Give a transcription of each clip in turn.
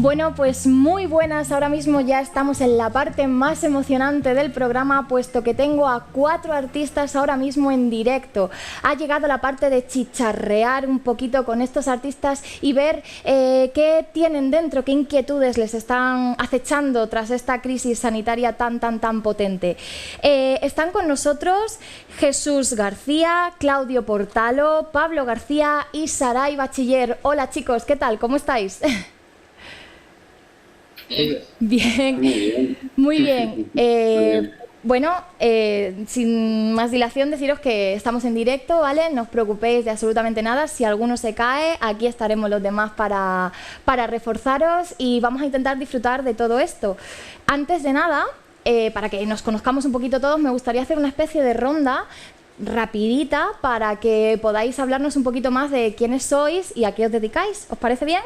Bueno, pues muy buenas, ahora mismo ya estamos en la parte más emocionante del programa, puesto que tengo a 4 artistas ahora mismo en directo. Ha llegado la parte de chicharrear un poquito con estos artistas y ver qué tienen dentro, qué inquietudes les están acechando tras esta crisis sanitaria tan potente. Están con nosotros Jesús García, Claudio Portalo, Pablo García y Saray Bachiller. Hola chicos, ¿qué tal? ¿Cómo estáis? Bien, muy bien. Bueno, sin más dilación deciros que estamos en directo, ¿vale? No os preocupéis de absolutamente nada. Si alguno se cae, aquí estaremos los demás para reforzaros y vamos a intentar disfrutar de todo esto. Antes de nada, para que nos conozcamos un poquito todos, me gustaría hacer una especie de ronda rapidita para que podáis hablarnos un poquito más de quiénes sois y a qué os dedicáis. ¿Os parece bien?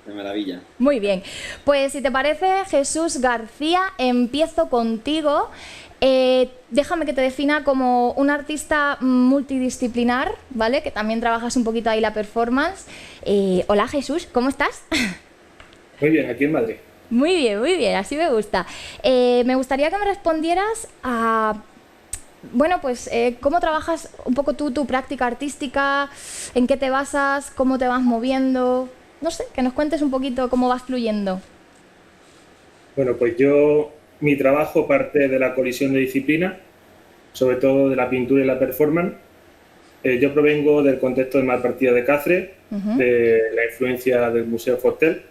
De maravilla. Muy bien, pues si te parece, Jesús García, empiezo contigo. Déjame que te defina como un artista multidisciplinar, ¿vale? Que también trabajas un poquito ahí la performance. Hola Jesús, ¿cómo estás? Muy bien, aquí en Madrid. Muy bien, así me gusta. Me gustaría que me respondieras a... Bueno, pues, ¿cómo trabajas un poco tú tu práctica artística? ¿En qué te basas? ¿Cómo te vas moviendo? No sé, que nos cuentes un poquito cómo vas fluyendo. Bueno, pues mi trabajo parte de la colisión de disciplinas, sobre todo de la pintura y la performance. Yo provengo del contexto del Malpartida de Cáceres, de la influencia del Museo Fortel,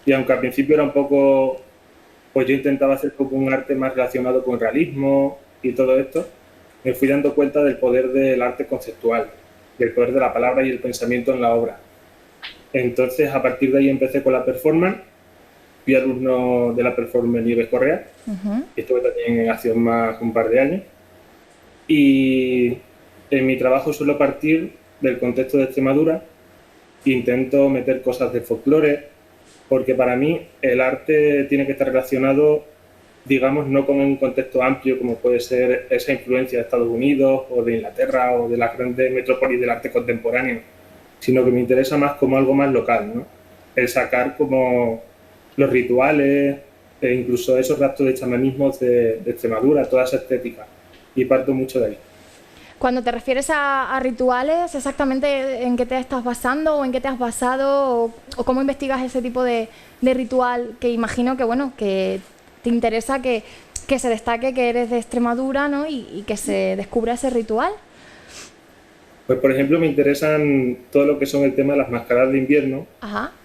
y aunque al principio era un poco, pues yo intentaba hacer como un arte más relacionado con realismo y todo esto, me fui dando cuenta del poder del arte conceptual, del poder de la palabra y el pensamiento en la obra. Entonces, a partir de ahí empecé con la performance. Fui alumno de la performance Nieves Correa. Estuve también en Acción Más un par de años. Y en mi trabajo suelo partir del contexto de Extremadura. Intento meter cosas de folclore, porque para mí el arte tiene que estar relacionado, digamos, no con un contexto amplio como puede ser esa influencia de Estados Unidos o de Inglaterra o de las grandes metrópolis del arte contemporáneo, sino que me interesa más como algo más local, ¿no? El sacar como los rituales e incluso esos rastos de chamanismo de Extremadura, toda esa estética, y parto mucho de ahí. Cuando te refieres a rituales, ¿exactamente en qué te estás basando o en qué te has basado o cómo investigas ese tipo de ritual que imagino que, bueno, que te interesa que se destaque que eres de Extremadura, ¿no? y que se descubra ese ritual? Pues, por ejemplo, me interesan todo lo que son el tema de las mascaradas de invierno,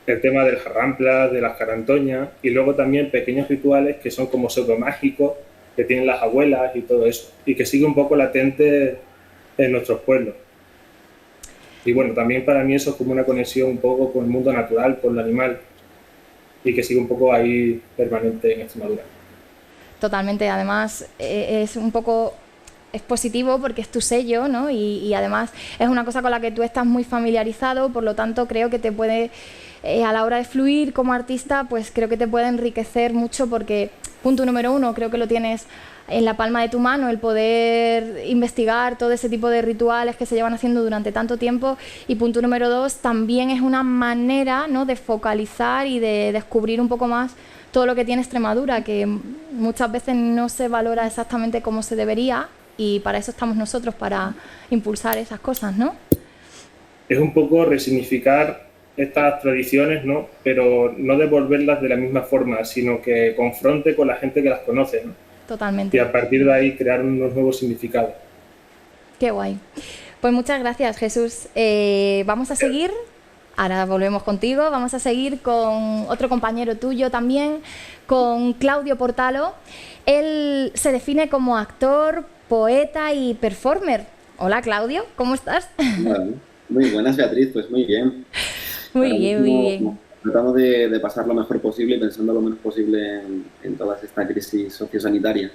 el tema del jarramplas, de las carantoñas, y luego también pequeños rituales que son como pseudomágicos, que tienen las abuelas y todo eso, y que sigue un poco latente en nuestros pueblos. Y bueno, también para mí eso es como una conexión un poco con el mundo natural, con el animal, y que sigue un poco ahí permanente en Extremadura. Totalmente, además es un poco... Es positivo porque es tu sello, ¿no? Y además es una cosa con la que tú estás muy familiarizado, por lo tanto creo que te puede, a la hora de fluir como artista, pues creo que te puede enriquecer mucho porque, punto número 1, creo que lo tienes en la palma de tu mano, el poder investigar todo ese tipo de rituales que se llevan haciendo durante tanto tiempo, y punto número 2, también es una manera, ¿no?, de focalizar y de descubrir un poco más todo lo que tiene Extremadura, que muchas veces no se valora exactamente como se debería. Y para eso estamos nosotros, para impulsar esas cosas, ¿no? Es un poco resignificar estas tradiciones, ¿no? Pero no devolverlas de la misma forma, sino que confronte con la gente que las conoce, ¿no? Totalmente. Y a partir de ahí crear unos nuevos significados. Qué guay. Pues muchas gracias, Jesús. Vamos a seguir. Ahora volvemos contigo. Vamos a seguir con otro compañero tuyo también, con Claudio Portalo. Él se define como actor, poeta y performer. Hola Claudio, ¿cómo estás? Bueno, muy buenas, Beatriz, pues muy bien. Muy bien. Tratamos de pasar lo mejor posible y pensando lo menos posible en toda esta crisis sociosanitaria.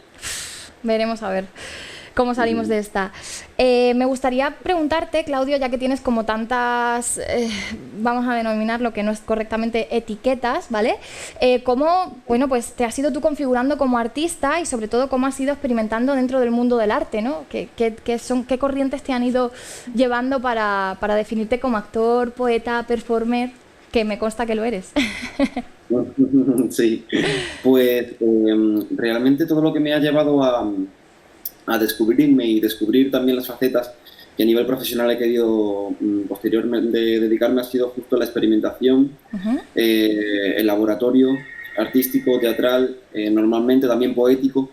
Veremos a ver cómo salimos de esta. Me gustaría preguntarte, Claudio, ya que tienes como tantas, vamos a denominar lo que no es correctamente etiquetas, ¿vale? ¿Cómo, bueno, pues te has ido tú configurando como artista y sobre todo cómo has ido experimentando dentro del mundo del arte, ¿no? ¿Qué corrientes te han ido llevando para definirte como actor, poeta, performer? que me consta que lo eres. Sí, pues realmente todo lo que me ha llevado a descubrirme y descubrir también las facetas que a nivel profesional he querido posteriormente dedicarme ha sido justo la experimentación, el laboratorio artístico, teatral, normalmente también poético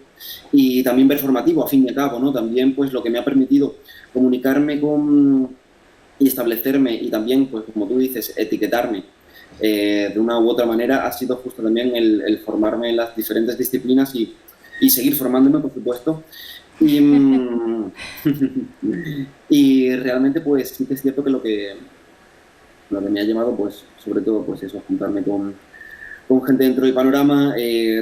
y también performativo, a fin y a cabo, ¿no? También pues lo que me ha permitido comunicarme con y establecerme y también, pues como tú dices, etiquetarme de una u otra manera ha sido justo también el formarme en las diferentes disciplinas y seguir formándome, por supuesto. Y, y realmente pues sí que es cierto que lo que me ha llevado pues sobre todo pues eso, juntarme con gente dentro del panorama,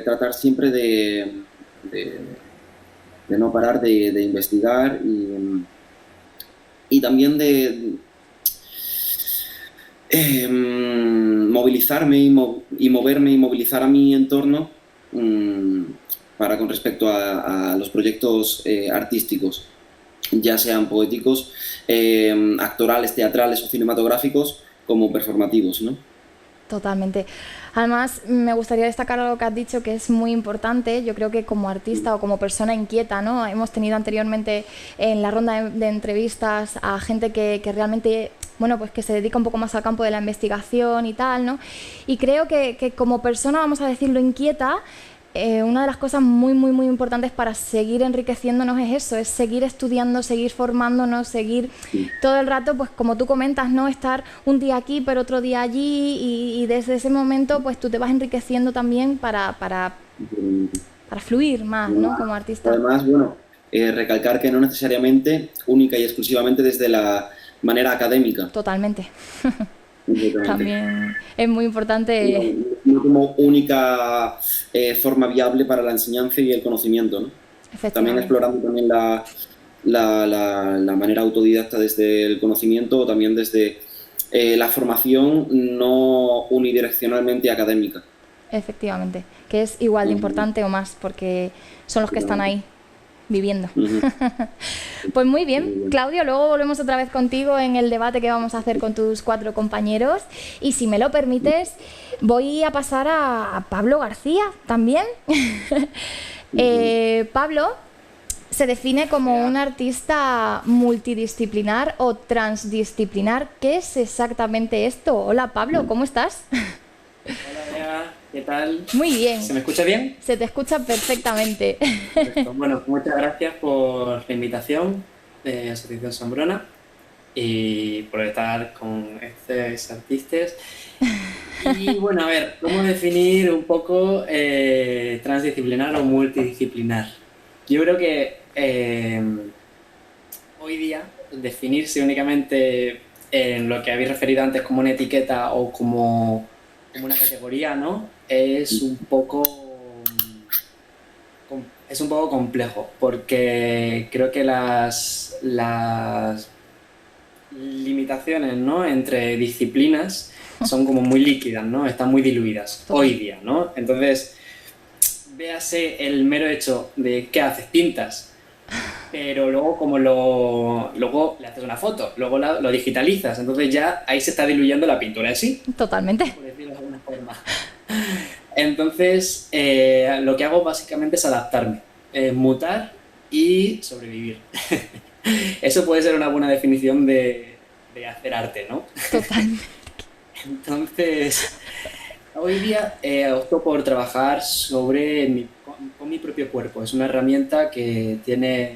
tratar siempre de, de no parar de investigar y también de movilizarme y moverme y movilizar a mi entorno para con respecto a los proyectos artísticos, ya sean poéticos, actorales, teatrales o cinematográficos, como performativos, ¿no? Totalmente. Además, me gustaría destacar algo que has dicho que es muy importante. Yo creo que como artista o como persona inquieta, ¿no? Hemos tenido anteriormente en la ronda de entrevistas a gente que realmente, bueno, pues que se dedica un poco más al campo de la investigación y tal, ¿no? Y creo que como persona, vamos a decirlo, inquieta, una de las cosas muy, muy, muy importantes para seguir enriqueciéndonos es eso, es seguir estudiando, seguir formándonos, seguir todo el rato, pues como tú comentas, ¿no? Estar un día aquí, pero otro día allí y desde ese momento, pues tú te vas enriqueciendo también para fluir más, ¿no? Como artista. Además, bueno, recalcar que no necesariamente única y exclusivamente desde la manera académica. Totalmente. También es muy importante. No como única forma viable para la enseñanza y el conocimiento, ¿no? También explorando también la manera autodidacta desde el conocimiento o también desde la formación no unidireccionalmente académica. Efectivamente, que es igual de importante o más, porque son los que están ahí viviendo. Pues muy bien, Claudio, luego volvemos otra vez contigo en el debate que vamos a hacer con tus 4 compañeros y si me lo permites voy a pasar a Pablo García también. Pablo se define como un artista multidisciplinar o transdisciplinar. ¿Qué es exactamente esto? Hola Pablo, ¿cómo estás? Hola Bea, ¿qué tal? Muy bien. ¿Se me escucha bien? Se te escucha perfectamente. Perfecto. Bueno, muchas gracias por la invitación de Asociación Sombrona y por estar con estos artistas. Y bueno, a ver, ¿cómo definir un poco transdisciplinar o multidisciplinar? Yo creo que hoy día definirse únicamente en lo que habéis referido antes como una etiqueta o como una categoría, ¿no? Es un poco complejo porque creo que las limitaciones, ¿no? Entre disciplinas son como muy líquidas, ¿no? Están muy diluidas hoy día, ¿no? Entonces, véase el mero hecho de ¿qué haces? Pintas. Pero luego luego le haces una foto, luego lo digitalizas, entonces ya ahí se está diluyendo la pintura en sí. Totalmente. Por decirlo de alguna forma. Entonces, lo que hago básicamente es adaptarme, mutar y sobrevivir. Eso puede ser una buena definición de hacer arte, ¿no? Totalmente. Entonces, hoy día opto por trabajar con mi propio cuerpo. Es una herramienta que es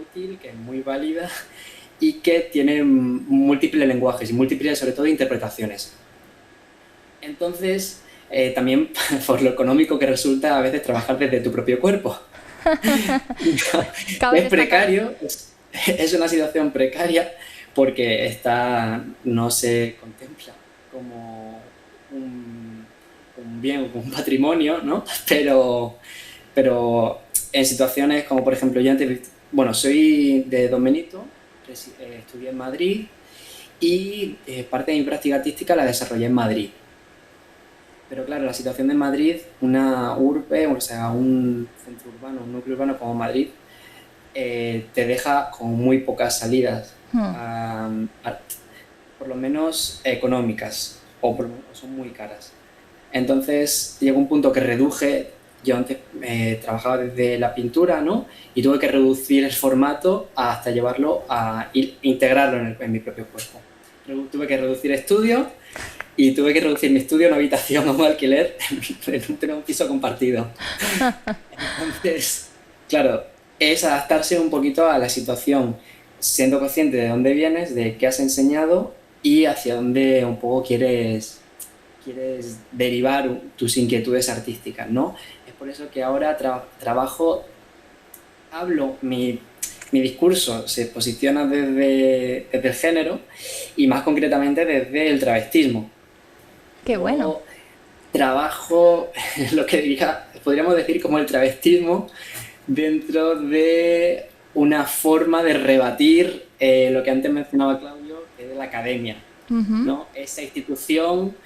útil, que es muy válida y que tiene múltiples lenguajes y múltiples, sobre todo, interpretaciones. Entonces, también por lo económico que resulta a veces trabajar desde tu propio cuerpo. Es precario, es una situación precaria porque no se contempla como un bien, como un patrimonio, ¿no? Pero en situaciones como, por ejemplo, soy de Don Benito, estudié en Madrid y parte de mi práctica artística la desarrollé en Madrid. Pero claro, la situación de Madrid, una urbe, o sea, un centro urbano, un núcleo urbano como Madrid, te deja con muy pocas salidas. por lo menos económicas, o por lo menos son muy caras. Entonces llegó un punto que reduje. Yo antes trabajaba desde la pintura, ¿no? Y tuve que reducir el formato hasta llevarlo a integrarlo en mi propio cuerpo. Tuve que reducir estudio y tuve que reducir mi estudio a una habitación a un alquiler en un piso compartido. Entonces, claro, es adaptarse un poquito a la situación, siendo consciente de dónde vienes, de qué has enseñado y hacia dónde un poco quieres derivar tus inquietudes artísticas, ¿no? Es por eso que ahora mi discurso se posiciona desde el género y más concretamente desde el travestismo. ¡Qué bueno! Yo trabajo lo que podríamos decir como el travestismo dentro de una forma de rebatir lo que antes mencionaba Claudio, que es la academia, ¿no? Esa institución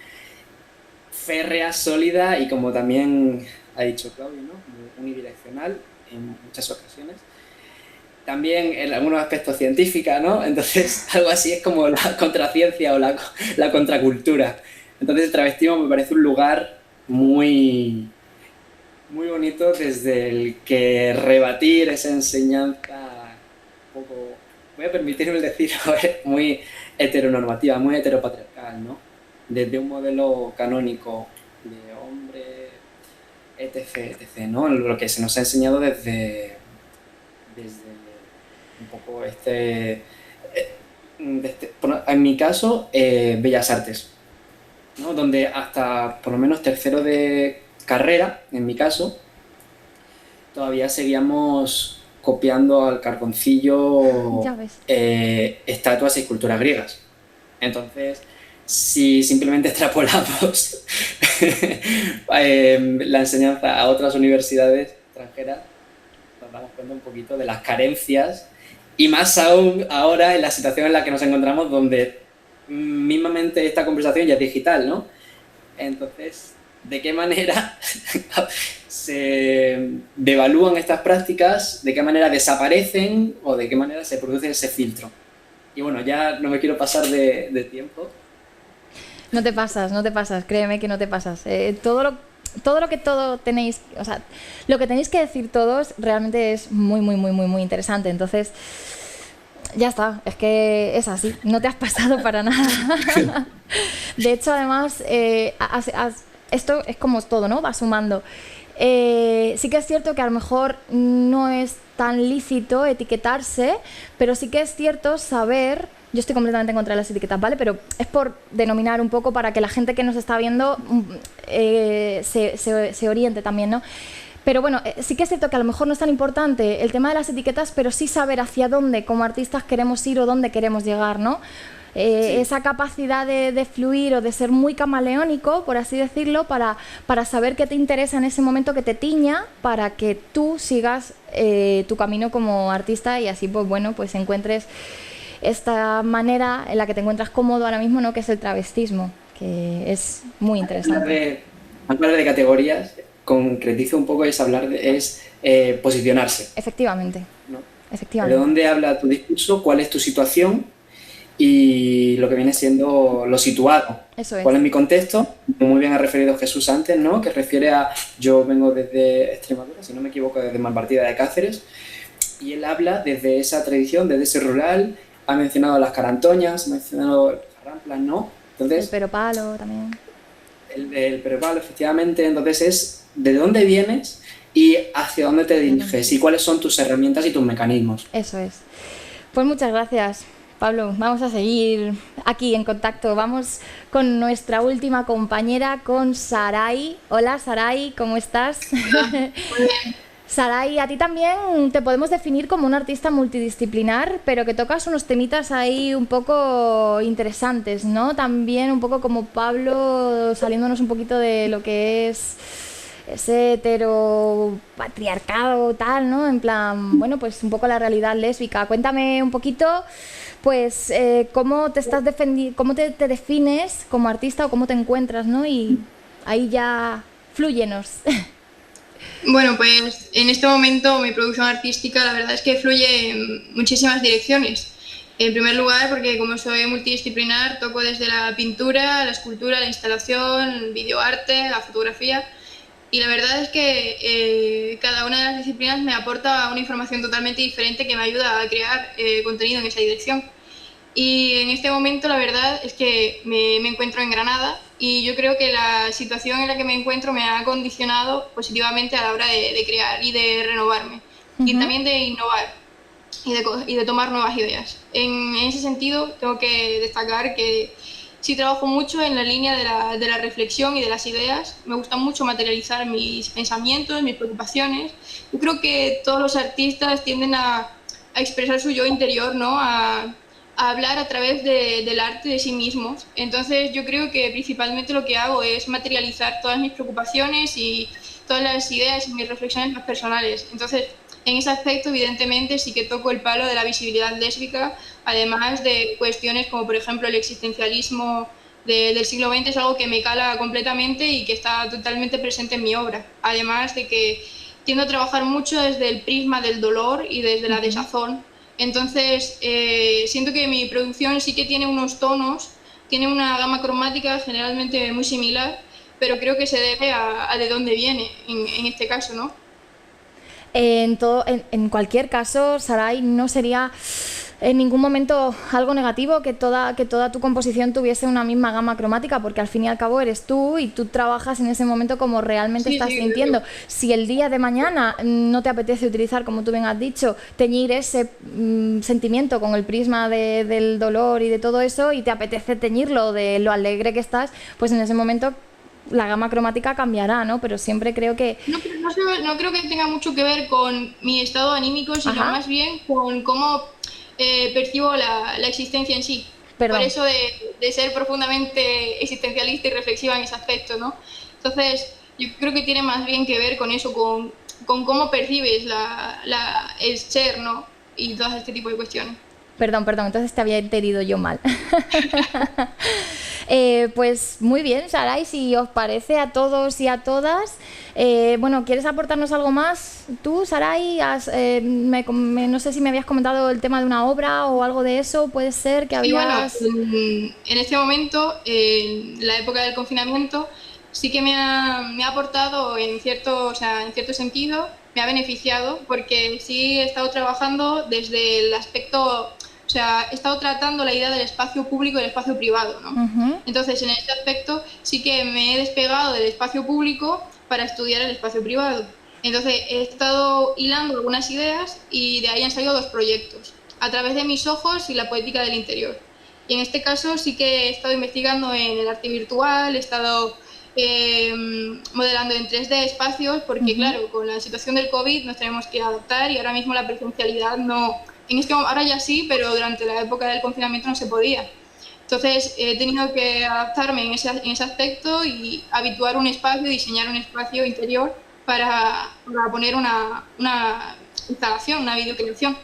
férrea, sólida y, como también ha dicho Claudio, ¿no? Unidireccional en muchas ocasiones. También en algunos aspectos científica, ¿no? Entonces algo así es como la contraciencia o la contracultura. Entonces el travestismo me parece un lugar muy, muy bonito desde el que rebatir esa enseñanza un poco, voy a permitirme decirlo, muy heteronormativa, muy heteropatriarcal, ¿no? Desde un modelo canónico de hombre, etc., ¿no? Lo que se nos ha enseñado desde un poco en mi caso, Bellas Artes, ¿no? Donde hasta por lo menos tercero de carrera, en mi caso, todavía seguíamos copiando al carboncillo estatuas y esculturas griegas. Entonces, si simplemente extrapolamos la enseñanza a otras universidades extranjeras, nos damos cuenta un poquito de las carencias, y más aún ahora en la situación en la que nos encontramos, donde mismamente esta conversación ya es digital, ¿no? Entonces, ¿de qué manera se devalúan estas prácticas? ¿De qué manera desaparecen? ¿O de qué manera se produce ese filtro? Y bueno, ya no me quiero pasar de tiempo. No te pasas, créeme que no te pasas. Todo lo que tenéis, o sea, lo que tenéis que decir todos realmente es muy, muy, muy, muy, muy interesante. Entonces, ya está, es que es así, no te has pasado para nada. De hecho, además, esto es como todo, ¿no? Va sumando. Sí que es cierto que a lo mejor no es tan lícito etiquetarse, pero sí que es cierto saber. Yo estoy completamente en contra de las etiquetas, ¿vale? Pero es por denominar un poco para que la gente que nos está viendo se oriente también, ¿no? Pero bueno, sí que es cierto que a lo mejor no es tan importante el tema de las etiquetas, pero sí saber hacia dónde como artistas queremos ir o dónde queremos llegar, ¿no? Sí. Esa capacidad de fluir o de ser muy camaleónico, por así decirlo, para saber qué te interesa en ese momento, que te tiña, para que tú sigas tu camino como artista y así, pues bueno, pues encuentres esta manera en la que te encuentras cómodo ahora mismo, ¿no? Que es el travestismo, que es muy interesante. Hablar de categorías, concretizo un poco, es posicionarse. Efectivamente, ¿no? Efectivamente. ¿De dónde habla tu discurso? ¿Cuál es tu situación? Y lo que viene siendo lo situado. Eso es. ¿Cuál es mi contexto? Muy bien ha referido Jesús antes, ¿no? Que refiere a, yo vengo desde Extremadura, si no me equivoco, desde Malpartida de Cáceres, y él habla desde esa tradición, desde ese rural. Ha mencionado las carantoñas, ha mencionado los jarramplas, ¿no? Entonces, el peropalo también. El peropalo, efectivamente. Entonces es de dónde vienes y hacia dónde te diriges y cuáles son tus herramientas y tus mecanismos. Eso es. Pues muchas gracias, Pablo. Vamos a seguir aquí en contacto. Vamos con nuestra última compañera, con Saray. Hola, Saray, ¿cómo estás? Hola. Saray, a ti también te podemos definir como un artista multidisciplinar, pero que tocas unos temitas ahí un poco interesantes, ¿no? También un poco como Pablo, saliéndonos un poquito de lo que es ese heteropatriarcado tal, ¿no? En plan, bueno, pues un poco la realidad lésbica. Cuéntame un poquito, pues, cómo te estás cómo te defines como artista o cómo te encuentras, ¿no? Y ahí ya flúyenos. Bueno, pues en este momento mi producción artística la verdad es que fluye en muchísimas direcciones. En primer lugar, porque como soy multidisciplinar, toco desde la pintura, la escultura, la instalación, el videoarte, la fotografía. Y la verdad es que cada una de las disciplinas me aporta una información totalmente diferente que me ayuda a crear contenido en esa dirección. Y en este momento la verdad es que me encuentro en Granada y yo creo que la situación en la que me encuentro me ha condicionado positivamente a la hora de crear y de renovarme y también de innovar y de tomar nuevas ideas. En ese sentido tengo que destacar que sí trabajo mucho en la línea de la reflexión y de las ideas. Me gusta mucho materializar mis pensamientos, mis preocupaciones. Yo creo que todos los artistas tienden a expresar su yo interior, ¿no? A hablar a través del arte de sí mismos. Entonces yo creo que principalmente lo que hago es materializar todas mis preocupaciones y todas las ideas y mis reflexiones más personales. Entonces, en ese aspecto, evidentemente, sí que toco el palo de la visibilidad lésbica, además de cuestiones como, por ejemplo, el existencialismo del siglo XX es algo que me cala completamente y que está totalmente presente en mi obra. Además de que tiendo a trabajar mucho desde el prisma del dolor y desde la desazón. Entonces, siento que mi producción sí que tiene unos tonos, tiene una gama cromática generalmente muy similar, pero creo que se debe a de dónde viene, en este caso, ¿no? En cualquier caso, Saray, no sería en ningún momento algo negativo que toda tu composición tuviese una misma gama cromática, porque al fin y al cabo eres tú y tú trabajas en ese momento como realmente estás sintiendo. Si el día de mañana no te apetece utilizar, como tú bien has dicho, teñir ese sentimiento con el prisma del dolor y de todo eso, y te apetece teñirlo de lo alegre que estás, pues en ese momento la gama cromática cambiará, ¿no? Pero siempre creo que... No creo que tenga mucho que ver con mi estado anímico, sino más bien con cómo percibo la existencia en sí. Perdón. Por eso de ser profundamente existencialista y reflexiva en ese aspecto, ¿no? Entonces, yo creo que tiene más bien que ver con eso, con cómo percibes el ser, ¿no? Y todo este tipo de cuestiones. Perdón, entonces te había entendido yo mal. Pues muy bien, Saray, si os parece a todos y a todas, bueno, ¿quieres aportarnos algo más? Tú, Saray, no sé si me habías comentado el tema de una obra o algo de eso, puede ser que habías... Sí, bueno, en este momento, en la época del confinamiento, sí que me ha aportado en cierto sentido, me ha beneficiado, porque sí he estado trabajando desde el aspecto... O sea, he estado tratando la idea del espacio público y del espacio privado, ¿no? Entonces, en este aspecto sí que me he despegado del espacio público para estudiar el espacio privado. Entonces, he estado hilando algunas ideas y de ahí han salido 2 proyectos, a través de mis ojos y la poética del interior. Y en este caso sí que he estado investigando en el arte virtual, he estado modelando en 3D espacios, porque claro, con la situación del COVID nos tenemos que adaptar y ahora mismo la presencialidad no... ahora ya sí, pero durante la época del confinamiento no se podía. Entonces he tenido que adaptarme en ese aspecto y habituar un espacio, diseñar un espacio interior para poner una instalación, una videocreación.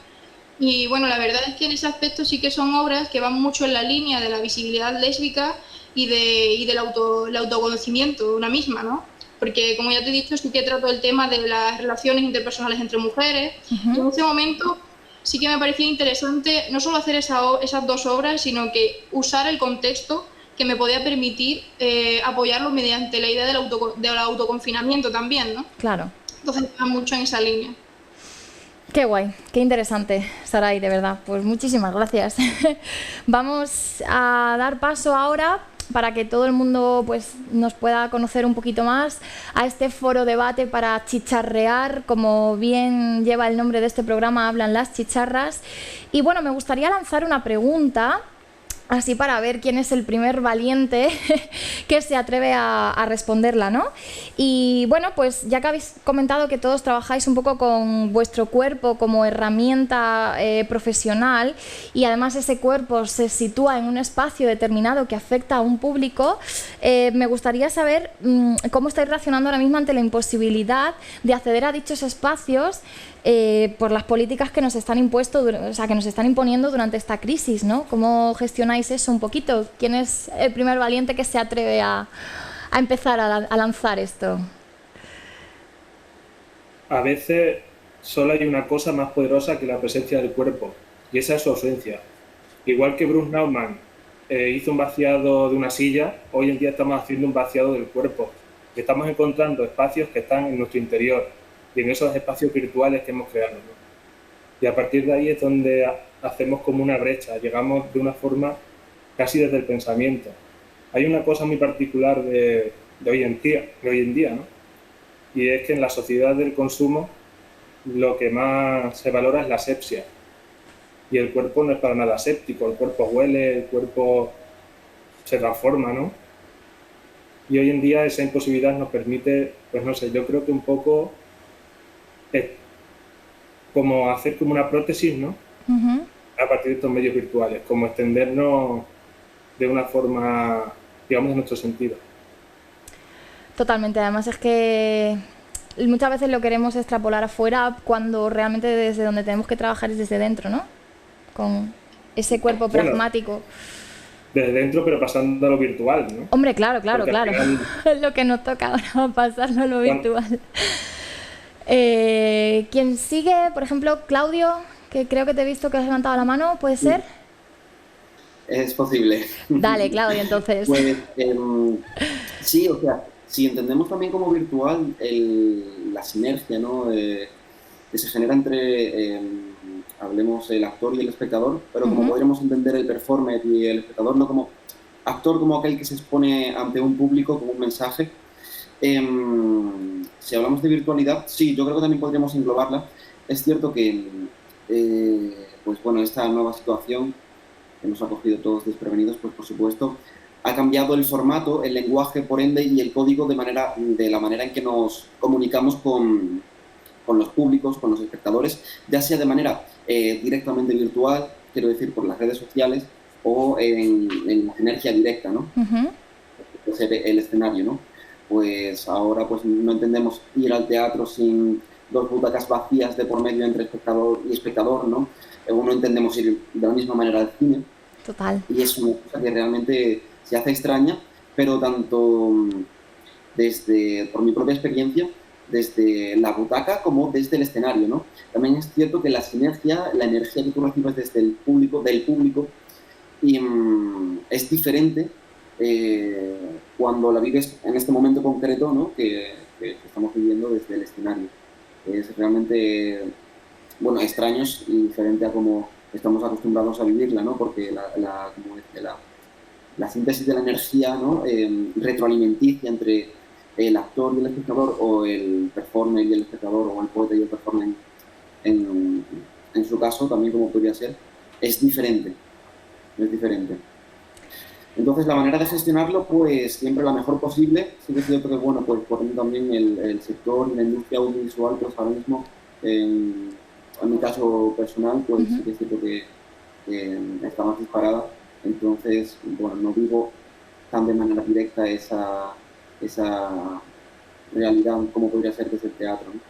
Y bueno, la verdad es que en ese aspecto sí que son obras que van mucho en la línea de la visibilidad lésbica y del autoconocimiento de una misma, ¿no? Porque, como ya te he dicho, sí que trato el tema de las relaciones interpersonales entre mujeres. Y en ese momento sí que me parecía interesante no solo hacer esas 2 obras, sino que usar el contexto que me podía permitir apoyarlo mediante la idea del autoconfinamiento también, ¿no? Claro. Entonces, va mucho en esa línea. Qué guay, qué interesante, Saray, de verdad. Pues muchísimas gracias. Vamos a dar paso ahora, para que todo el mundo pues nos pueda conocer un poquito más, a este foro debate para chicharrear, como bien lleva el nombre de este programa, Hablan las Chicharras. Y bueno, me gustaría lanzar una pregunta, así para ver quién es el primer valiente que se atreve a responderla, ¿no? Y bueno, pues ya que habéis comentado que todos trabajáis un poco con vuestro cuerpo como herramienta profesional, y además ese cuerpo se sitúa en un espacio determinado que afecta a un público, me gustaría saber cómo estáis reaccionando ahora mismo ante la imposibilidad de acceder a dichos espacios por las políticas que nos están que nos están imponiendo durante esta crisis, ¿no? ¿Cómo gestionáis eso un poquito? ¿Quién es el primer valiente que se atreve a empezar a lanzar esto? A veces solo hay una cosa más poderosa que la presencia del cuerpo, y esa es su ausencia. igual que Bruce Nauman hizo un vaciado de una silla, hoy en día estamos haciendo un vaciado del cuerpo. Estamos encontrando espacios que están en nuestro interior y en esos espacios virtuales que hemos creado, ¿no? Y a partir de ahí es donde hacemos como una brecha, llegamos de una forma casi desde el pensamiento. Hay una cosa muy particular de hoy en día, ¿no? Y es que en la sociedad del consumo lo que más se valora es la asepsia. Y el cuerpo no es para nada aséptico, el cuerpo huele, el cuerpo se transforma, ¿no? Y hoy en día esa imposibilidad nos permite, pues no sé, yo creo que un poco como hacer como una prótesis, ¿no? Ujú. A partir de estos medios virtuales, como extendernos de una forma, digamos, de nuestro sentido. Totalmente, además es que muchas veces lo queremos extrapolar afuera cuando realmente desde donde tenemos que trabajar es desde dentro, ¿no? Con ese cuerpo Bueno, pragmático. desde dentro, pero pasando a lo virtual, ¿no? Hombre, claro, Porque al final, Es lo que nos toca ahora, pasarlo a lo Bueno. virtual. Quien sigue, por ejemplo, Claudio, que creo que te he visto que has levantado la mano, ¿puede ser? Es posible. Dale, Claudio, entonces. Pues sí, o sea, si entendemos también como virtual la sinergia, ¿no? Que se genera entre, hablemos, el actor y el espectador, pero como podríamos entender el performer y el espectador, no como actor, como aquel que se expone ante un público con un mensaje. Si hablamos de virtualidad, sí, yo creo que también podríamos englobarla. Es cierto que, pues bueno, esta nueva situación que nos ha cogido todos desprevenidos, pues por supuesto, ha cambiado el formato, el lenguaje, por ende, y el código de la manera en que nos comunicamos con los públicos, con los espectadores, ya sea de manera directamente virtual, quiero decir, por las redes sociales, o en la sinergia directa, ¿no? Puede ser el escenario, ¿no? Pues ahora pues no entendemos ir al teatro sin dos butacas vacías de por medio entre espectador y espectador, ¿no? O no entendemos ir de la misma manera al cine. Total. Y es una cosa que realmente se hace extraña, pero tanto por mi propia experiencia, desde la butaca como desde el escenario, ¿no? También es cierto que la sinergia, la energía que tú recibes desde el público, es diferente cuando la vives en este momento concreto, ¿no? que estamos viviendo desde el escenario. Es realmente, bueno, extraños y diferente a como estamos acostumbrados a vivirla, ¿no? Porque la síntesis de la energía, ¿no? Retroalimenticia entre el actor y el espectador, o el performer y el espectador, o el poeta y el performer en su caso, también como podría ser, es diferente. Entonces, la manera de gestionarlo, pues siempre la mejor posible. Sí que es cierto que, bueno, pues por ejemplo también el sector y la industria audiovisual, pues ahora mismo, en mi caso personal, pues sí que es cierto que está más disparada. Entonces, bueno, no vivo tan de manera directa esa realidad como podría ser desde el teatro, ¿no?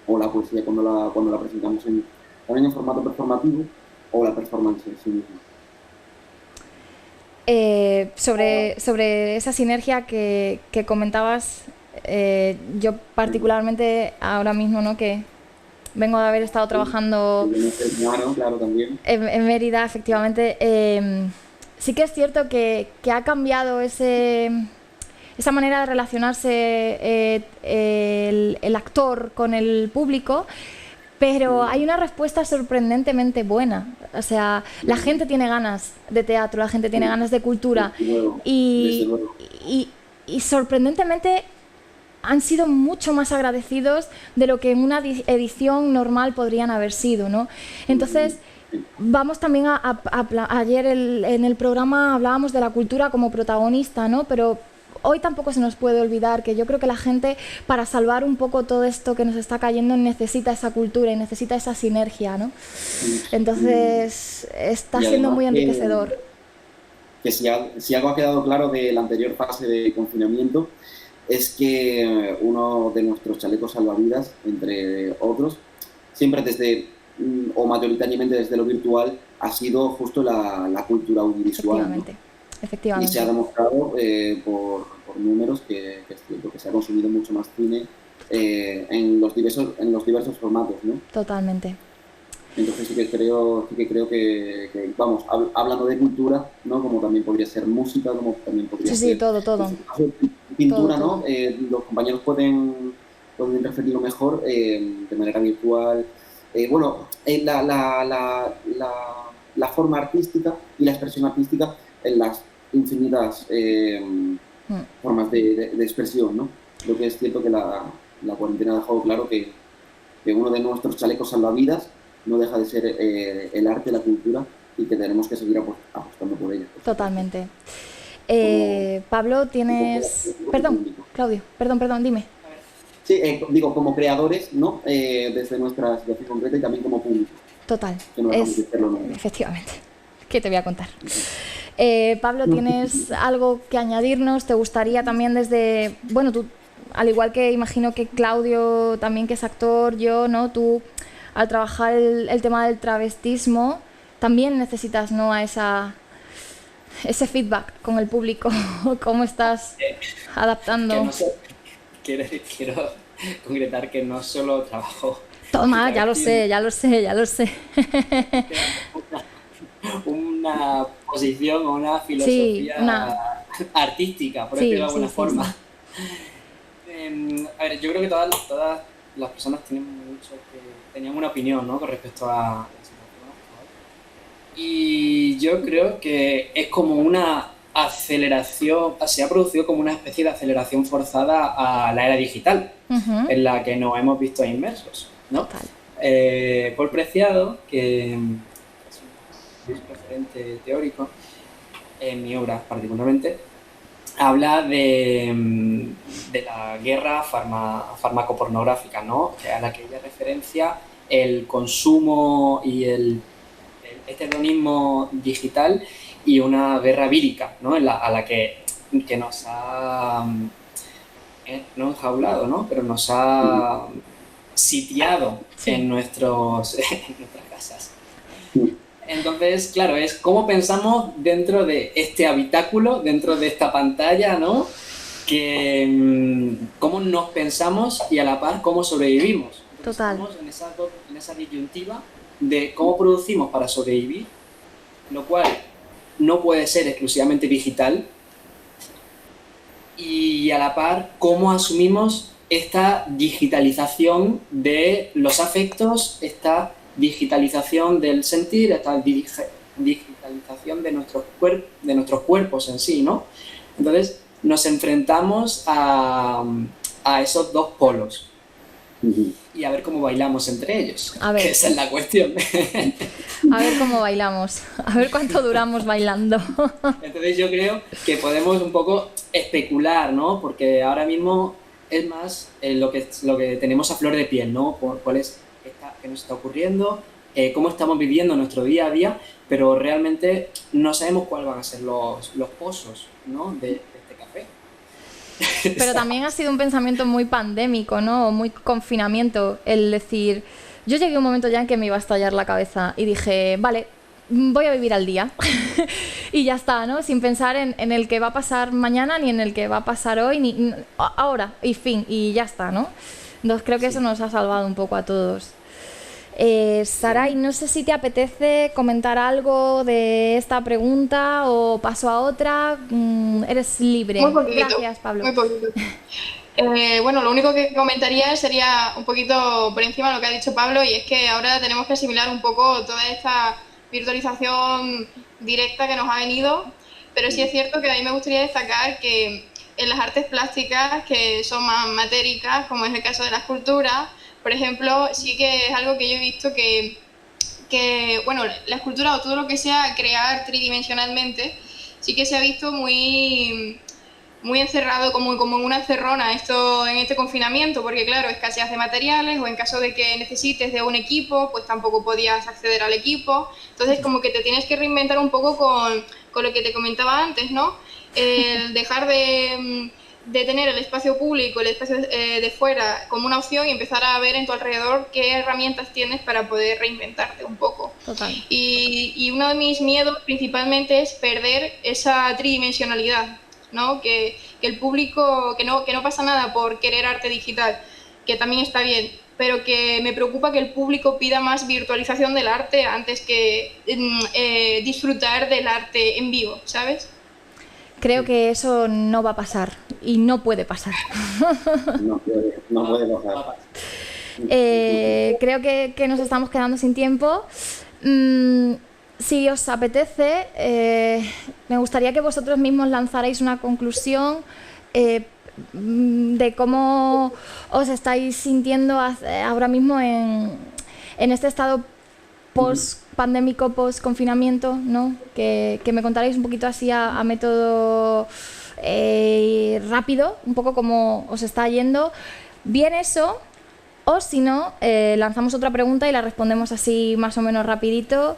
O la poesía cuando la presentamos también en formato performativo, o la performance en sí misma. Sobre esa sinergia que comentabas, yo particularmente ahora mismo, ¿no? Que vengo de haber estado trabajando claro, también. en Mérida, efectivamente, sí que es cierto que ha cambiado esa manera de relacionarse el actor con el público, pero hay una respuesta sorprendentemente buena. O sea, la gente tiene ganas de teatro, la gente tiene ganas de cultura, y sorprendentemente han sido mucho más agradecidos de lo que en una edición normal podrían haber sido, ¿no? Entonces, vamos también ayer en el programa hablábamos de la cultura como protagonista, ¿no? Pero hoy tampoco se nos puede olvidar que yo creo que la gente, para salvar un poco todo esto que nos está cayendo, necesita esa cultura y necesita esa sinergia, ¿no? Entonces, está siendo muy enriquecedor. Que si algo ha quedado claro de la anterior fase de confinamiento, es que uno de nuestros chalecos salvavidas, entre otros, siempre o mayoritariamente desde lo virtual, ha sido justo la cultura audiovisual, ¿no? Efectivamente. Y se ha demostrado por números que es cierto que se ha consumido mucho más cine en los diversos formatos, ¿no? Totalmente. Entonces sí que creo vamos, hablando de cultura, ¿no? Como también podría ser música, como también podría Sí, ser... todo. En este caso, pintura, Todo. ¿no? Los compañeros pueden referirlo mejor de manera virtual. La forma artística y la expresión artística en las infinitas formas de expresión, ¿no? Creo que es cierto que la cuarentena ha dejado claro que uno de nuestros chalecos salvavidas no deja de ser el arte, la cultura, y que tenemos que seguir apostando por ella. Totalmente. Pablo, tienes... Perdón, Claudio, perdón, dime. Sí, digo, como creadores, ¿no? Desde nuestra situación concreta y también como público. Total, Que no dejamos de hacerlo nunca. efectivamente. ¿Qué te voy a contar? Pablo, ¿tienes algo que añadirnos? ¿Te gustaría también desde... Bueno, tú, al igual que imagino que Claudio también, que es actor, yo, ¿no? Tú, al trabajar el tema del travestismo, también necesitas, ¿no? A ese feedback con el público. ¿Cómo estás adaptando? Que no sé, quiero concretar que no solo trabajo... Toma, ya lo sé. Una posición o una filosofía artística, por decirlo de alguna forma. Sí. A ver, yo creo que todas las personas tenían una opinión, ¿no? Con respecto a la situación actual. Y yo creo que es como una aceleración, se ha producido como una especie de aceleración forzada a la era digital, en la que nos hemos visto inmersos, ¿no? Paul Preciado, que es un referente teórico, en mi obra particularmente, habla de la guerra farmacopornográfica, ¿no? A la que ella referencia el consumo y este hedonismo digital y una guerra vírica, ¿no? A la que nos ha no enjaulado, ¿no? Pero nos ha sitiado en nuestras casas. Entonces, claro, es cómo pensamos dentro de este habitáculo, dentro de esta pantalla, ¿no? Cómo nos pensamos y a la par cómo sobrevivimos. Entonces, estamos en esa disyuntiva de cómo producimos para sobrevivir, lo cual no puede ser exclusivamente digital, y a la par cómo asumimos esta digitalización de los afectos, esta digitalización del sentir, esta digitalización de nuestros cuerpos en sí, ¿no? Entonces nos enfrentamos a esos dos polos y a ver cómo bailamos entre ellos, que esa es la cuestión. A ver cómo bailamos, a ver cuánto duramos bailando. Entonces yo creo que podemos un poco especular, ¿no? Porque ahora mismo es más lo que tenemos a flor de piel, ¿no? Cuál es qué nos está ocurriendo, cómo estamos viviendo nuestro día a día, pero realmente no sabemos cuáles van a ser los pozos, ¿no? de este café. Pero también ha sido un pensamiento muy pandémico, ¿no? Muy confinamiento, el decir... Yo llegué a un momento ya en que me iba a estallar la cabeza y dije, vale, voy a vivir al día. Y ya está, ¿no? Sin pensar en el que va a pasar mañana, ni en el que va a pasar hoy, ni ahora, y fin, y ya está, ¿no? Entonces creo que eso nos ha salvado un poco a todos. Saray, no sé si te apetece comentar algo de esta pregunta o paso a otra. Eres libre. Muy poquito. Gracias, Pablo. Muy poquito. Bueno, lo único que comentaría sería un poquito por encima de lo que ha dicho Pablo, y es que ahora tenemos que asimilar un poco toda esta virtualización directa que nos ha venido, pero sí es cierto que a mí me gustaría destacar que en las artes plásticas, que son más matéricas, como es el caso de la escultura, por ejemplo, sí que es algo que yo he visto que bueno, la escultura o todo lo que sea crear tridimensionalmente, sí que se ha visto muy encerrado, como en una encerrona en este confinamiento, porque claro, escaseas de materiales, o en caso de que necesites de un equipo, pues tampoco podías acceder al equipo. Entonces como que te tienes que reinventar un poco con lo que te comentaba antes, ¿no? El dejar de tener el espacio público, el espacio de fuera como una opción, y empezar a ver en tu alrededor qué herramientas tienes para poder reinventarte un poco. Total. Y uno de mis miedos principalmente es perder esa tridimensionalidad, ¿no? Que el público, que no pasa nada por querer arte digital, que también está bien, pero que me preocupa que el público pida más virtualización del arte antes que disfrutar del arte en vivo, ¿sabes? Creo que eso no va a pasar y no puede pasar. No puede pasar. Creo que nos estamos quedando sin tiempo. Si os apetece, me gustaría que vosotros mismos lanzarais una conclusión de cómo os estáis sintiendo ahora mismo en este estado post-pandémico, post-confinamiento, ¿no? Que me contarais un poquito así a método rápido, un poco cómo os está yendo. Bien eso, o si no, lanzamos otra pregunta y la respondemos así más o menos rapidito.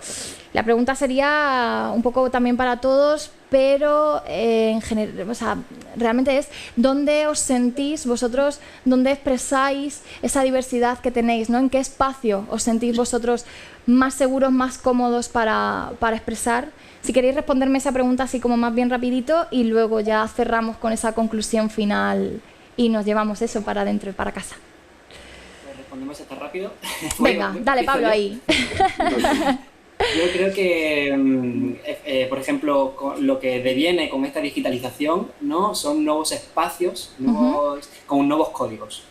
La pregunta sería un poco también para todos, pero en general, o sea, realmente es ¿dónde os sentís vosotros, dónde expresáis esa diversidad que tenéis, ¿no? ¿En qué espacio os sentís vosotros más seguros, más cómodos para expresar? Si queréis responderme esa pregunta así como más bien rapidito y luego ya cerramos con esa conclusión final y nos llevamos eso para adentro y para casa. ¿Respondemos esto rápido? Venga, dale Pablo ahí. Yo creo que, por ejemplo, lo que deviene con esta digitalización, ¿no? Son nuevos espacios, con nuevos códigos.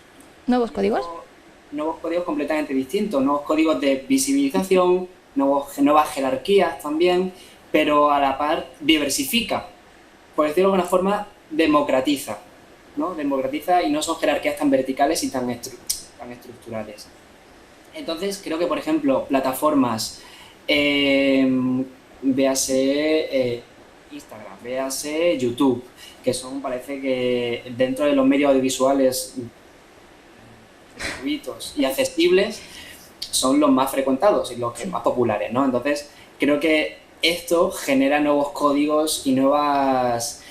¿Nuevos códigos? Nuevos códigos completamente distintos, nuevos códigos de visibilización, nuevas jerarquías también, pero a la par diversifica, por decirlo de alguna forma, democratiza, ¿no? Democratiza y no son jerarquías tan verticales y tan estructurales. Entonces, creo que, por ejemplo, plataformas, véase Instagram, véase YouTube, que son, parece que dentro de los medios audiovisuales gratuitos y accesibles, son los más frecuentados y los que más populares, ¿no? Entonces, creo que esto genera nuevos códigos y nuevas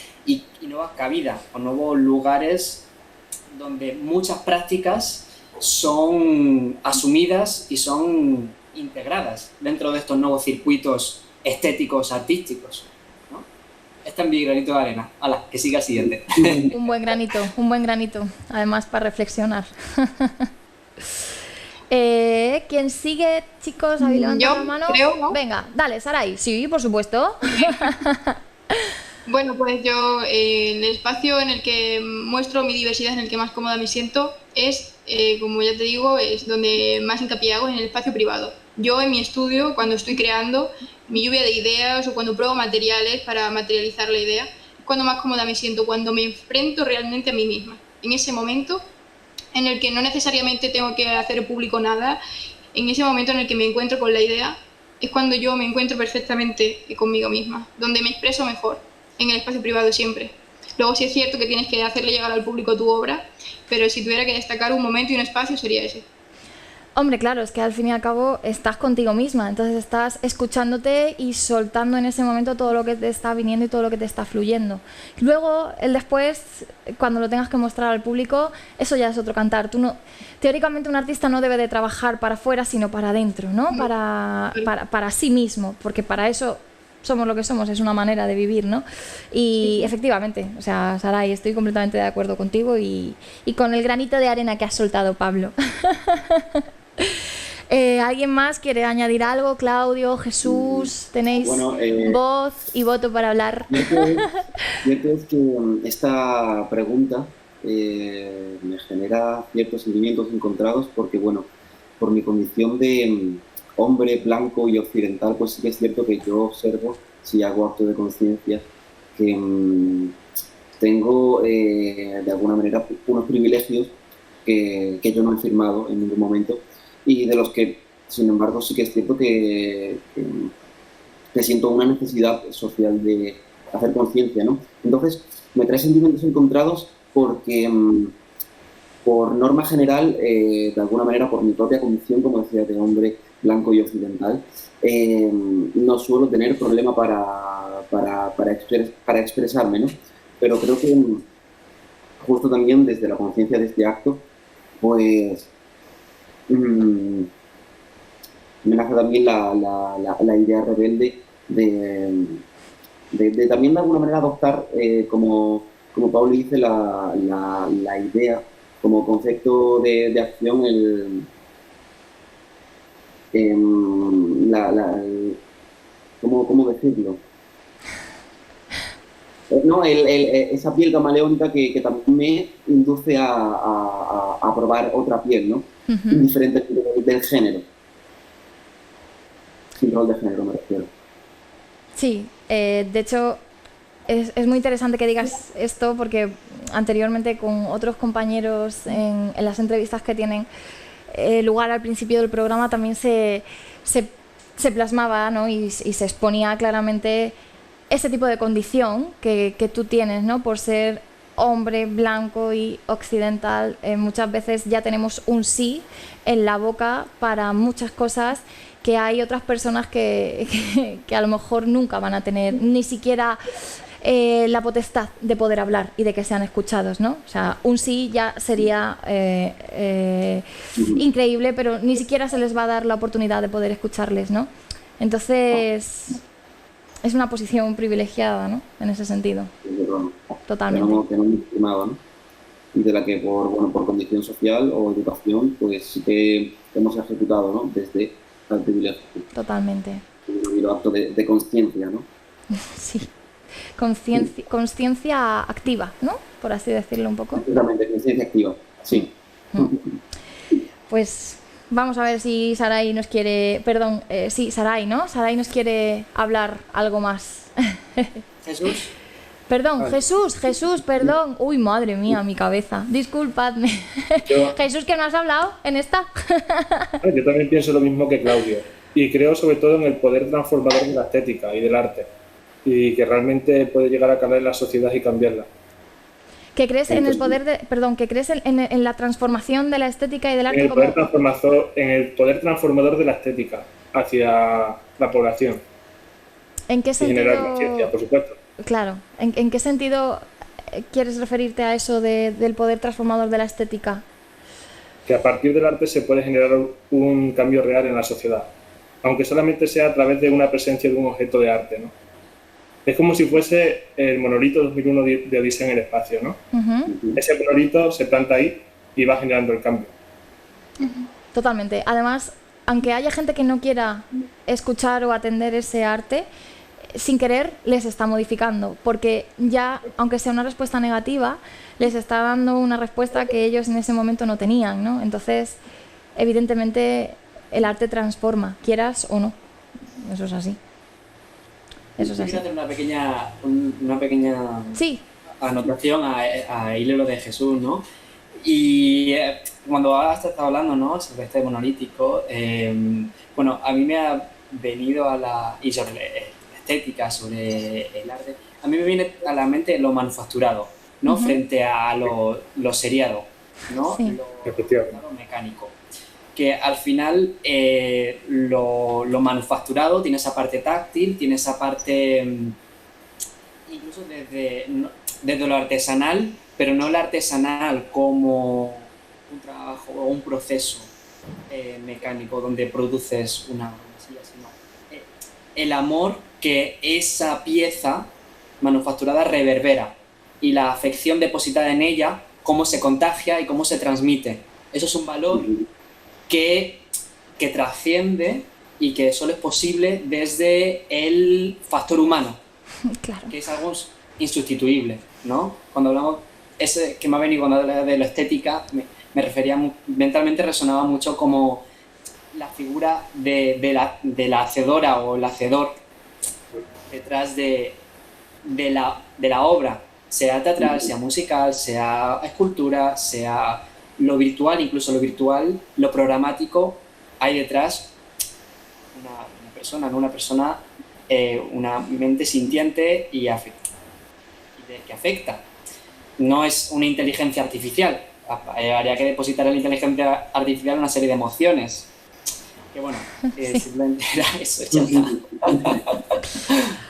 cabidas o nuevos lugares donde muchas prácticas son asumidas y son integradas dentro de estos nuevos circuitos estéticos, artísticos, ¿no? Este es mi granito de arena. ¡Hala, que siga el siguiente! Un buen granito, además para reflexionar. ¿Quién sigue, chicos? ¿Habéis levantado la mano? Creo, ¿no? Venga, dale, Saray. Sí, por supuesto. Bueno, pues yo el espacio en el que muestro mi diversidad, en el que más cómoda me siento, es, como ya te digo, es donde más hincapié hago, en el espacio privado. Yo en mi estudio, cuando estoy creando mi lluvia de ideas o cuando pruebo materiales para materializar la idea, es cuando más cómoda me siento, cuando me enfrento realmente a mí misma. En ese momento en el que no necesariamente tengo que hacer público nada, en ese momento en el que me encuentro con la idea, es cuando yo me encuentro perfectamente conmigo misma, donde me expreso mejor, en el espacio privado siempre. Luego sí es cierto que tienes que hacerle llegar al público tu obra, pero si tuviera que destacar un momento y un espacio sería ese. Hombre, claro, es que al fin y al cabo estás contigo misma, entonces estás escuchándote y soltando en ese momento todo lo que te está viniendo y todo lo que te está fluyendo. Luego, el después, cuando lo tengas que mostrar al público, eso ya es otro cantar. Teóricamente un artista no debe de trabajar para afuera, sino para adentro, ¿no? Para sí mismo, porque para eso somos lo que somos, es una manera de vivir, ¿no? Y efectivamente, o sea, Saray, estoy completamente de acuerdo contigo y con el granito de arena que has soltado, Pablo. ¿Alguien más quiere añadir algo? Claudio, Jesús, tenéis voz y voto para hablar. Cierto es que esta pregunta me genera ciertos sentimientos encontrados porque, bueno, por mi condición de hombre blanco y occidental, pues sí que es cierto que yo observo, si hago acto de conciencia, que tengo de alguna manera unos privilegios que yo no he firmado en ningún momento y de los que, sin embargo, sí que es cierto que siento una necesidad social de hacer conciencia, ¿no? Entonces, me trae sentimientos encontrados porque, por norma general, de alguna manera, por mi propia condición, como decía, de hombre blanco y occidental, no suelo tener problema para expresarme, ¿no? Pero creo que justo también desde la conciencia de este acto, pues me nace también la idea rebelde de también de alguna manera adoptar, como Pablo dice, la idea como concepto de acción ¿cómo decirlo? No, esa piel camaleónica que también me induce a probar otra piel, ¿no? Diferente del género. Sin rol de género me refiero. Sí, de hecho es muy interesante que digas esto porque anteriormente con otros compañeros en las entrevistas que tienen lugar al principio del programa también se plasmaba, ¿no? y se exponía claramente ese tipo de condición que tú tienes, ¿no? Por ser hombre, blanco y occidental, muchas veces ya tenemos un sí en la boca para muchas cosas que hay otras personas que a lo mejor nunca van a tener ni siquiera la potestad de poder hablar y de que sean escuchados, ¿no? O sea, un sí ya sería increíble, pero ni siquiera se les va a dar la oportunidad de poder escucharles, ¿no? Entonces es una posición privilegiada, ¿no? En ese sentido. Totalmente. Que no hemos estimado, ¿no? Y de la que por condición social o educación, pues sí que hemos ejecutado, ¿no? Desde el privilegio. Totalmente. Y lo acto de conciencia, ¿no? Sí. Conciencia activa, ¿no? Por así decirlo un poco. Exactamente, conciencia activa, sí. Pues vamos a ver si Sarai nos quiere... Perdón, sí, Sarai, ¿no? Sarai nos quiere hablar algo más. Jesús. Perdón, Jesús, perdón. Uy, madre mía, mi cabeza. Disculpadme. Jesús, ¿qué no has hablado en esta? Yo también pienso lo mismo que Claudio. Y creo sobre todo en el poder transformador de la estética y del arte. Y que realmente puede llegar a cambiar la sociedad y cambiarla. ¿Que crees en el poder de... Perdón, que crees en la transformación de la estética y del arte? En el poder transformador de la estética hacia la población. ¿En qué sentido? Y generar conciencia, por supuesto. Claro. ¿En qué sentido quieres referirte a eso del poder transformador de la estética? Que a partir del arte se puede generar un cambio real en la sociedad, aunque solamente sea a través de una presencia de un objeto de arte, ¿no? Es como si fuese el monolito 2001 de Odisea en el espacio, ¿no? Ese monolito se planta ahí y va generando el cambio. Totalmente. Además, aunque haya gente que no quiera escuchar o atender ese arte, sin querer les está modificando, porque ya, aunque sea una respuesta negativa, les está dando una respuesta que ellos en ese momento no tenían, ¿no? Entonces, evidentemente, el arte transforma, quieras o no. Eso es así. Eso es así. Quiero hacer una pequeña sí. anotación a hilo de Jesús, ¿no? Y cuando has estado hablando, ¿no? Sobre este monolítico, bueno, a mí me ha venido y sobre la estética, sobre el arte, a mí me viene a la mente lo manufacturado, ¿no? Frente a lo seriado, ¿no? Sí. Lo mecánico. Que al final lo manufacturado tiene esa parte táctil, tiene esa parte incluso desde lo artesanal, pero no lo artesanal como un trabajo o un proceso mecánico donde produces una silla, sino el amor que esa pieza manufacturada reverbera y la afección depositada en ella, cómo se contagia y cómo se transmite. Eso es un valor que trasciende y que solo es posible desde el factor humano, claro. Que es algo insustituible, ¿no? Cuando hablamos, ese que me ha venido cuando hablaba de la estética, me refería, mentalmente resonaba mucho como la figura de la hacedora o el hacedor detrás de la obra, sea teatral, sea musical, sea escultura, sea lo virtual, incluso lo virtual, lo programático, hay detrás una mente sintiente y que afecta. No es una inteligencia artificial. Habría que depositar en la inteligencia artificial una serie de emociones. Que bueno, simplemente era eso.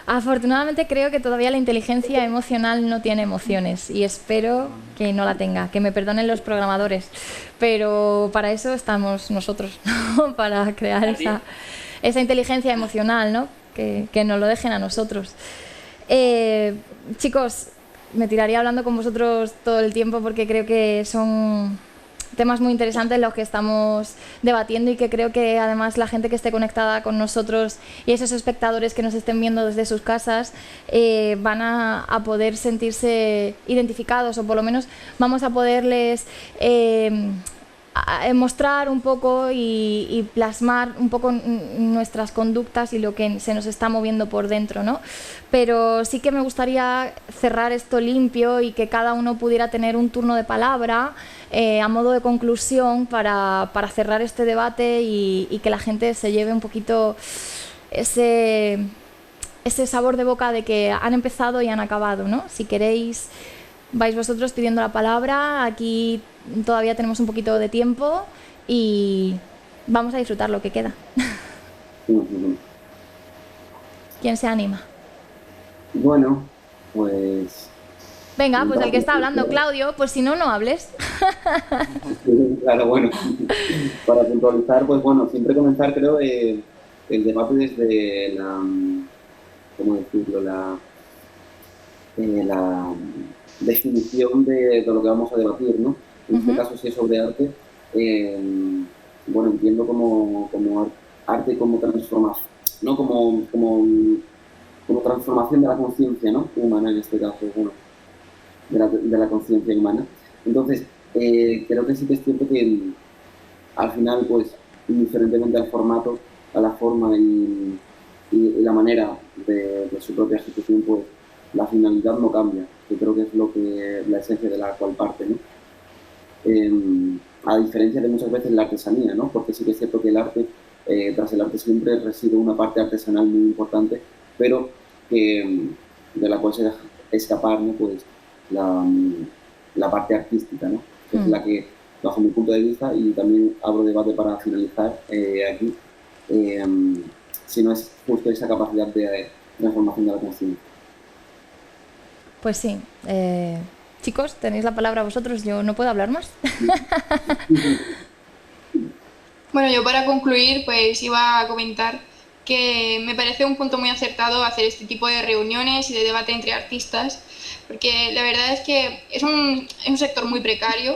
Afortunadamente creo que todavía la inteligencia emocional no tiene emociones y espero que no la tenga, que me perdonen los programadores, pero para eso estamos nosotros, ¿no? Para crear esa inteligencia emocional, ¿no? Que nos lo dejen a nosotros. Chicos, me tiraría hablando con vosotros todo el tiempo porque creo que son temas muy interesantes los que estamos debatiendo y que creo que además la gente que esté conectada con nosotros y esos espectadores que nos estén viendo desde sus casas van a poder sentirse identificados, o por lo menos vamos a poderles mostrar un poco y plasmar un poco nuestras conductas y lo que se nos está moviendo por dentro, ¿no? Pero sí que me gustaría cerrar esto limpio y que cada uno pudiera tener un turno de palabra a modo de conclusión para cerrar este debate y que la gente se lleve un poquito ese sabor de boca de que han empezado y han acabado, ¿no? Si queréis, vais vosotros pidiendo la palabra. Aquí todavía tenemos un poquito de tiempo y vamos a disfrutar lo que queda. ¿Quién se anima? Bueno, pues... Venga, pues el que está hablando, Claudio, pues si no, no hables. Claro, bueno, para puntualizar, pues bueno, siempre comenzar, creo, el debate desde la, ¿cómo decirlo?, la definición de lo que vamos a debatir, ¿no? En este caso, si es sobre arte, bueno, entiendo como arte como transformación, ¿no? Como transformación de la conciencia, ¿no? Humana, en este caso, bueno, de la conciencia humana. Entonces, creo que sí que es cierto que al final, pues, indiferentemente al formato, a la forma y la manera de su propia ejecución, pues, la finalidad no cambia, que creo que es la esencia de la cual parte, ¿no? A diferencia de muchas veces la artesanía, ¿no? Porque sí que es cierto que el arte, tras el arte siempre reside una parte artesanal muy importante, pero de la cual se deja escapar, ¿no? Pues la parte artística, ¿no? Que es la que, bajo mi punto de vista, y también abro debate para finalizar aquí, si no es justo esa capacidad de transformación de la conciencia. Pues sí. Chicos, tenéis la palabra vosotros, yo no puedo hablar más. Bueno, yo para concluir, pues iba a comentar que me parece un punto muy acertado hacer este tipo de reuniones y de debate entre artistas, porque la verdad es que es un sector muy precario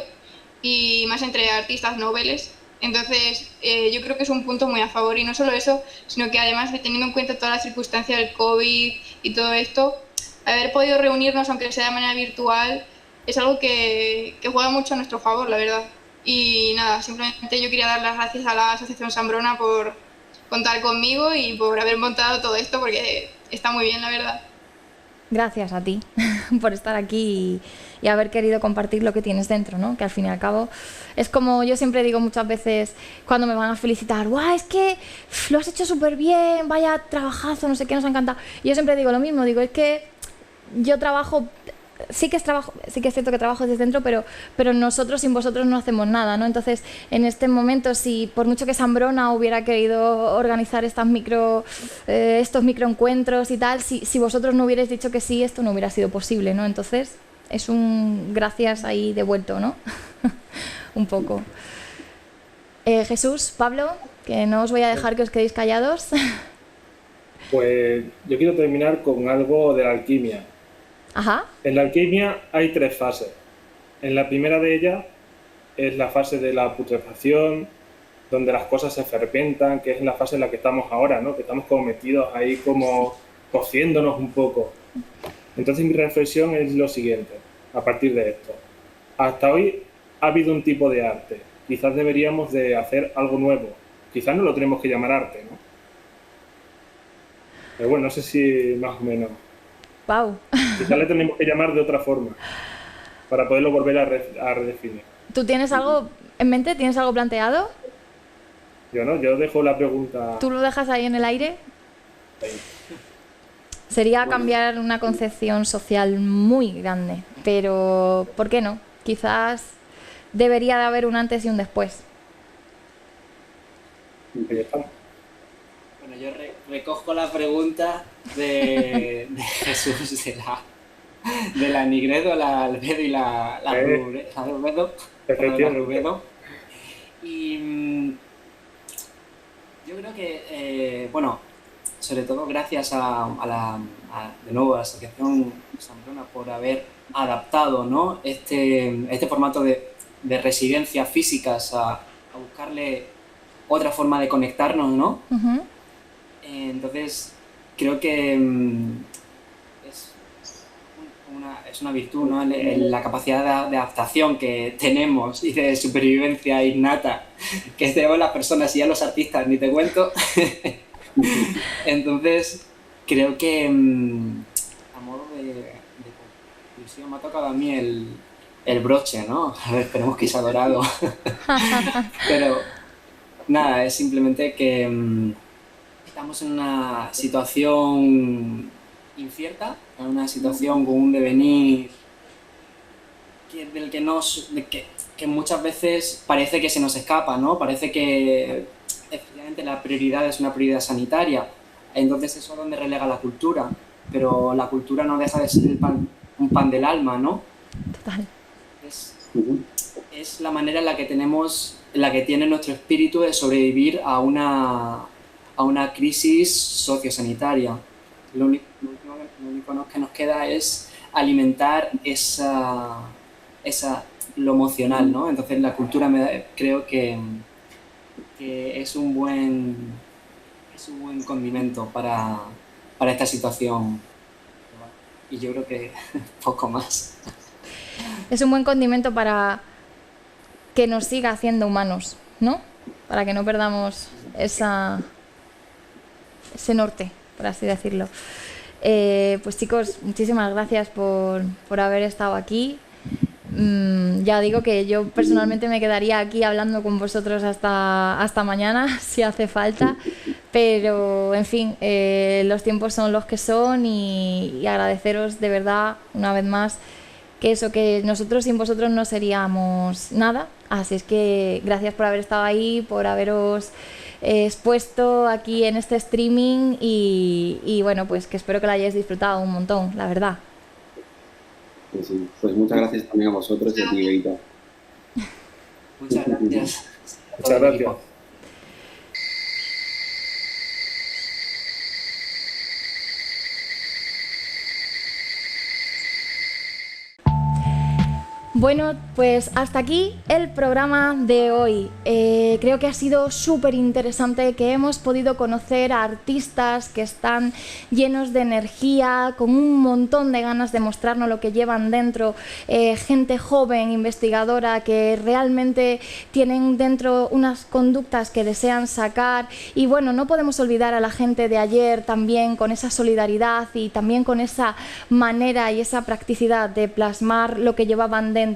y más entre artistas nobles. Entonces, yo creo que es un punto muy a favor, y no solo eso, sino que además, teniendo en cuenta todas las circunstancias del COVID y todo esto, haber podido reunirnos, aunque sea de manera virtual, es algo que juega mucho a nuestro favor, la verdad. Y nada, simplemente yo quería dar las gracias a la Asociación Sambrona por contar conmigo y por haber montado todo esto, porque está muy bien, la verdad. Gracias a ti por estar aquí y haber querido compartir lo que tienes dentro, ¿no? Que al fin y al cabo es como yo siempre digo muchas veces cuando me van a felicitar: ¡guau, es que lo has hecho súper bien, vaya trabajazo, no sé qué, nos ha encantado! Y yo siempre digo lo mismo, digo, es que yo trabajo, sí que es cierto que trabajo desde dentro, pero nosotros sin vosotros no hacemos nada, ¿no? Entonces, en este momento, si por mucho que Sambrona hubiera querido organizar estos microencuentros y tal, si vosotros no hubierais dicho que sí, esto no hubiera sido posible, ¿no? Entonces, es un gracias ahí devuelto, ¿no? Un poco. Jesús, Pablo, que no os voy a dejar que os quedéis callados. Pues yo quiero terminar con algo de la alquimia. Ajá. En la alquimia hay 3 fases. En la primera de ellas es la fase de la putrefacción, donde las cosas se fermentan, que es la fase en la que estamos ahora, ¿no? Que estamos como metidos ahí como cociéndonos un poco. Entonces mi reflexión es lo siguiente, a partir de esto. Hasta hoy ha habido un tipo de arte. Quizás deberíamos de hacer algo nuevo. Quizás no lo tenemos que llamar arte, ¿no? Pero bueno, no sé si más o menos. Wow. Quizás le tenemos que llamar de otra forma para poderlo volver a redefinir. ¿Tú tienes algo en mente? ¿Tienes algo planteado? Yo no, yo dejo la pregunta. ¿Tú lo dejas ahí en el aire? Ahí. Sería cambiar una concepción social muy grande, pero ¿por qué no? Quizás debería de haber un antes y un después. Ahí estamos. Bueno, yo recojo la pregunta de Jesús de la Nigredo, la Albedo y la Rubedo. Y yo creo que, bueno, sobre todo gracias de nuevo a la Asociación Pamplona por haber adaptado, ¿no? este formato de residencias físicas a buscarle otra forma de conectarnos, ¿no? Ujú. Entonces, creo que es una virtud, ¿no? La capacidad de adaptación que tenemos y de supervivencia innata que tenemos las personas y ya los artistas, ni te cuento. Entonces, creo que a modo de conclusión me ha tocado a mí el broche, ¿no? A ver, esperemos que sea dorado. Pero nada, es simplemente que estamos en una situación incierta, en una situación con un devenir que muchas veces parece que se nos escapa, ¿no? Parece que efectivamente la prioridad es una prioridad sanitaria, entonces eso es donde relega la cultura, pero la cultura no deja de ser un pan del alma, ¿no? Total. Es la manera en la que tiene nuestro espíritu de sobrevivir a una crisis sociosanitaria. Lo único que nos queda es alimentar lo emocional, ¿no? Entonces la cultura creo que es un buen condimento para esta situación. Y yo creo que poco más. Es un buen condimento para que nos siga haciendo humanos, ¿no? Para que no perdamos ese norte, por así decirlo. Pues chicos, muchísimas gracias por haber estado aquí. Ya digo que yo personalmente me quedaría aquí hablando con vosotros hasta mañana, si hace falta, pero en fin, los tiempos son los que son y agradeceros de verdad una vez más que nosotros sin vosotros no seríamos nada, así es que gracias por haber estado ahí, por haberos expuesto aquí en este streaming y bueno, pues que espero que lo hayáis disfrutado un montón, la verdad. Sí. Pues muchas gracias también a vosotros y a ti, Beita. Muchas gracias. Muchas gracias. Bueno, pues hasta aquí el programa de hoy. Creo que ha sido súper interesante, que hemos podido conocer a artistas que están llenos de energía, con un montón de ganas de mostrarnos lo que llevan dentro, gente joven, investigadora, que realmente tienen dentro unas conductas que desean sacar. Y bueno, no podemos olvidar a la gente de ayer también, con esa solidaridad y también con esa manera y esa practicidad de plasmar lo que llevaban dentro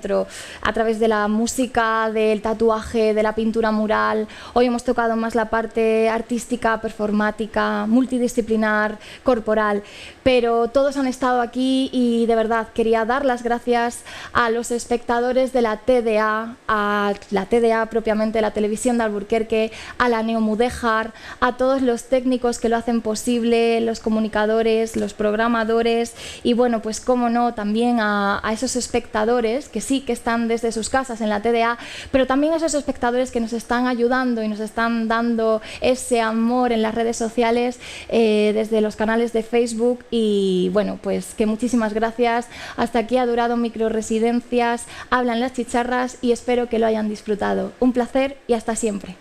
a través de la música, del tatuaje, de la pintura mural. Hoy hemos tocado más la parte artística, performática, multidisciplinar, corporal, pero todos han estado aquí y de verdad quería dar las gracias a los espectadores de la TDA, a la TDA propiamente, la televisión de Alburquerque, a la Neomudéjar, a todos los técnicos que lo hacen posible, los comunicadores, los programadores y bueno, pues cómo no, también a esos espectadores que sí que están desde sus casas en la TDA, pero también a esos espectadores que nos están ayudando y nos están dando ese amor en las redes sociales, desde los canales de Facebook y bueno, pues que muchísimas gracias. Hasta aquí ha durado Microresidencias, hablan las chicharras y espero que lo hayan disfrutado. Un placer y hasta siempre.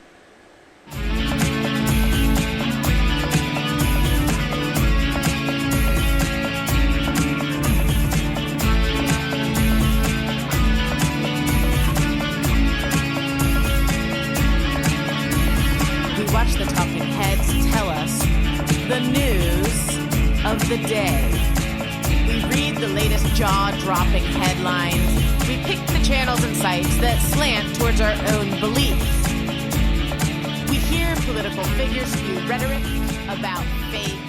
Watch the talking heads tell us the news of the day. We read the latest jaw-dropping headlines. We pick the channels and sites that slant towards our own beliefs. We hear political figures spew rhetoric about faith